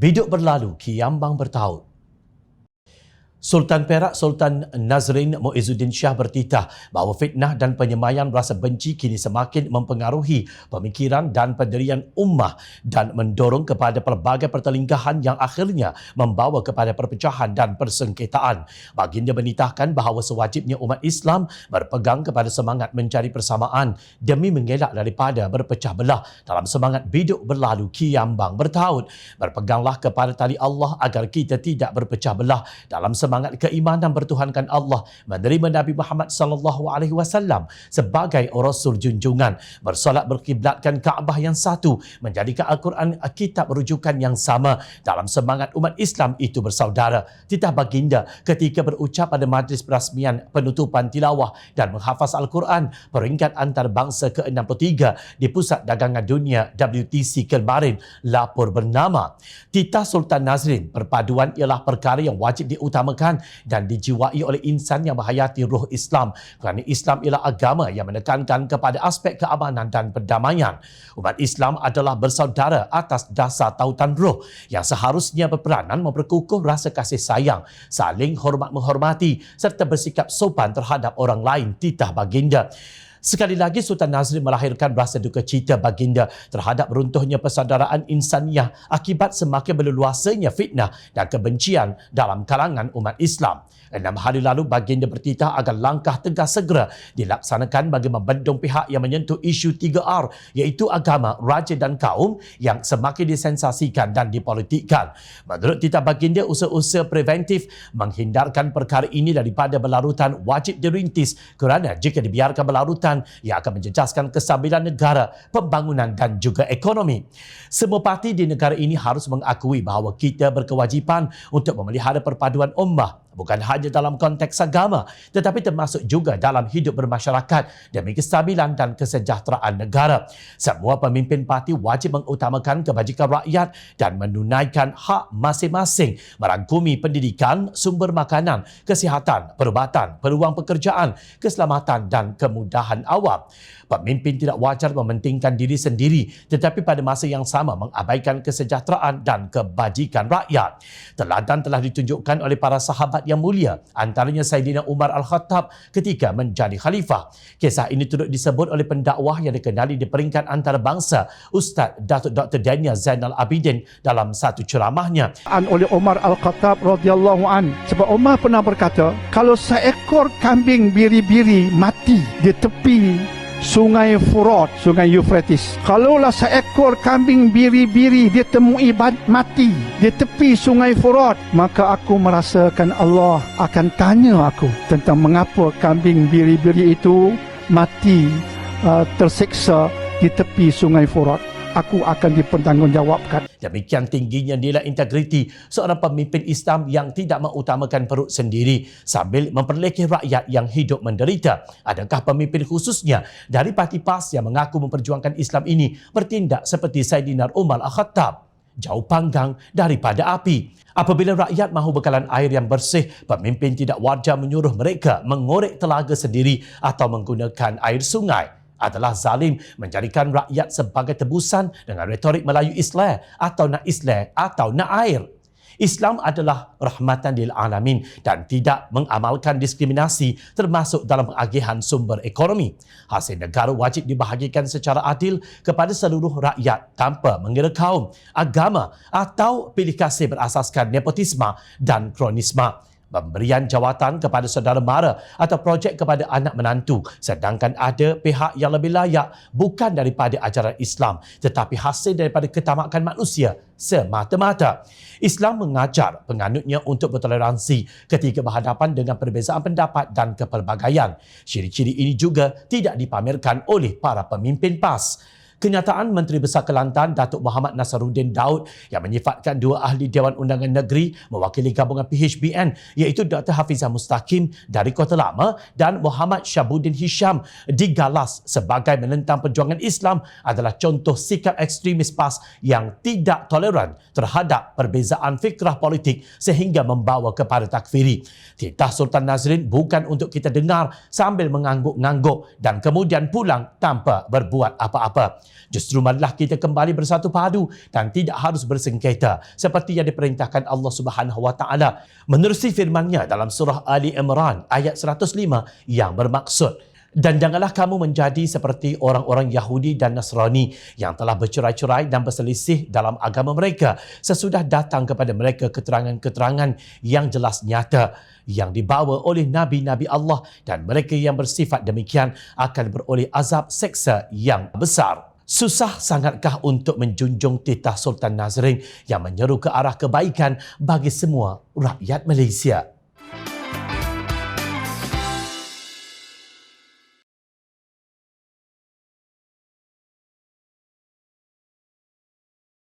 Biduk berlalu, Kiambang bertaut. Sultan Perak Sultan Nazrin Muizzuddin Shah bertitah bahawa fitnah dan penyemayan rasa benci kini semakin mempengaruhi pemikiran dan pendirian ummah dan mendorong kepada pelbagai pertelingkahan yang akhirnya membawa kepada perpecahan dan persengketaan. Baginda menitahkan bahawa sewajibnya umat Islam berpegang kepada semangat mencari persamaan demi mengelak daripada berpecah belah dalam semangat biduk berlalu, Kiambang bertaut. Berpeganglah kepada tali Allah agar kita tidak berpecah belah dalam semangat keimanan bertuhankan Allah, menerima Nabi Muhammad sallallahu alaihi wasallam sebagai rasul junjungan, bersolat berkiblatkan Kaabah yang satu, menjadikan Al-Quran kitab rujukan yang sama dalam semangat umat Islam itu bersaudara. Titah baginda ketika berucap pada majlis perasmian penutupan tilawah dan menghafaz Al-Quran peringkat antarabangsa ke-63 di Pusat Dagangan Dunia WTC kemarin, lapor bernama Titah Sultan Nazrin, perpaduan ialah perkara yang wajib diutamakan dan dijiwai oleh insan yang menghayati ruh Islam, kerana Islam ialah agama yang menekankan kepada aspek keamanan dan perdamaian. Umat Islam adalah bersaudara atas dasar tautan ruh yang seharusnya berperanan memperkukuh rasa kasih sayang, saling hormat menghormati serta bersikap sopan terhadap orang lain, titah baginda. Sekali lagi, Sultan Nazrin melahirkan rasa duka cita baginda terhadap runtuhnya persaudaraan insaniah akibat semakin berleluasanya fitnah dan kebencian dalam kalangan umat Islam. 6 hari lalu, baginda bertitah agar langkah tegas segera dilaksanakan bagi membendung pihak yang menyentuh isu 3R, iaitu agama, raja dan kaum yang semakin disensasikan dan dipolitikkan. Menurut titah baginda, usaha-usaha preventif menghindarkan perkara ini daripada berlarutan wajib dirintis, kerana jika dibiarkan berlarutan, ia akan menjejaskan kestabilan negara, pembangunan dan juga ekonomi. Semua parti di negara ini harus mengakui bahawa kita berkewajipan untuk memelihara perpaduan ummah, bukan hanya dalam konteks agama, tetapi termasuk juga dalam hidup bermasyarakat demi kestabilan dan kesejahteraan negara. Semua pemimpin parti wajib mengutamakan kebajikan rakyat dan menunaikan hak masing-masing, merangkumi pendidikan, sumber makanan, kesihatan, perubatan, peluang pekerjaan, keselamatan dan kemudahan awam. Pemimpin tidak wajar mementingkan diri sendiri, tetapi pada masa yang sama mengabaikan kesejahteraan dan kebajikan rakyat. Teladan telah ditunjukkan oleh para sahabat yang mulia, antaranya Saidina Umar Al-Khattab ketika menjadi khalifah. Kisah ini turut disebut oleh pendakwah yang dikenali di peringkat antarabangsa, Ustaz Datuk Dr. Daniel Zainal Abidin dalam satu ceramahnya. Oleh Umar Al-Khattab radhiyallahu an, sebab Umar pernah berkata, kalau seekor kambing biri-biri mati di tepi Sungai Furat, Sungai Euphrates, kalaulah seekor kambing biri-biri ditemui mati di tepi Sungai Furat, maka aku merasakan Allah akan tanya aku tentang mengapa kambing biri-biri itu mati tersiksa di tepi Sungai Furat. Aku akan dipertanggungjawabkan. Demikian tingginya nilai integriti seorang pemimpin Islam yang tidak mengutamakan perut sendiri sambil memperlekeh rakyat yang hidup menderita. Adakah pemimpin khususnya dari parti PAS yang mengaku memperjuangkan Islam ini bertindak seperti Saidina Umar Al-Khattab? Jauh panggang daripada api. Apabila rakyat mahu bekalan air yang bersih, pemimpin tidak wajar menyuruh mereka mengorek telaga sendiri atau menggunakan air sungai. Adalah zalim menjadikan rakyat sebagai tebusan dengan retorik Melayu Islam atau nak Islam atau nak air. Islam adalah rahmatan lil alamin dan tidak mengamalkan diskriminasi termasuk dalam pengagihan sumber ekonomi. Hasil negara wajib dibahagikan secara adil kepada seluruh rakyat tanpa mengira kaum, agama atau pilih kasih berasaskan nepotisme dan kronisme. Pemberian jawatan kepada saudara mara atau projek kepada anak menantu, sedangkan ada pihak yang lebih layak bukan daripada ajaran Islam tetapi hasil daripada ketamakan manusia semata-mata. Islam mengajar penganutnya untuk bertoleransi ketika berhadapan dengan perbezaan pendapat dan kepelbagaian. Ciri-ciri ini juga tidak dipamerkan oleh para pemimpin PAS. Kenyataan Menteri Besar Kelantan Datuk Muhammad Nasaruddin Daud yang menyifatkan dua ahli Dewan Undangan Negeri mewakili gabungan PHBN iaitu Dr. Hafizah Mustaqim dari Kota Lama dan Muhammad Syabuddin Hisham digalas sebagai menentang perjuangan Islam adalah contoh sikap ekstremis PAS yang tidak toleran terhadap perbezaan fikrah politik sehingga membawa kepada takfiri. Titah Sultan Nazrin bukan untuk kita dengar sambil mengangguk-ngangguk dan kemudian pulang tanpa berbuat apa-apa. Justru marilah kita kembali bersatu padu dan tidak harus bersengketa seperti yang diperintahkan Allah Subhanahu Wa Taala menerusi firman-Nya dalam surah Ali Imran ayat 105 yang bermaksud, dan janganlah kamu menjadi seperti orang-orang Yahudi dan Nasrani yang telah bercerai-cerai dan berselisih dalam agama mereka sesudah datang kepada mereka keterangan-keterangan yang jelas nyata yang dibawa oleh Nabi-Nabi Allah, dan mereka yang bersifat demikian akan beroleh azab seksa yang besar. Susah sangatkah untuk menjunjung titah Sultan Nazrin yang menyeru ke arah kebaikan bagi semua rakyat Malaysia?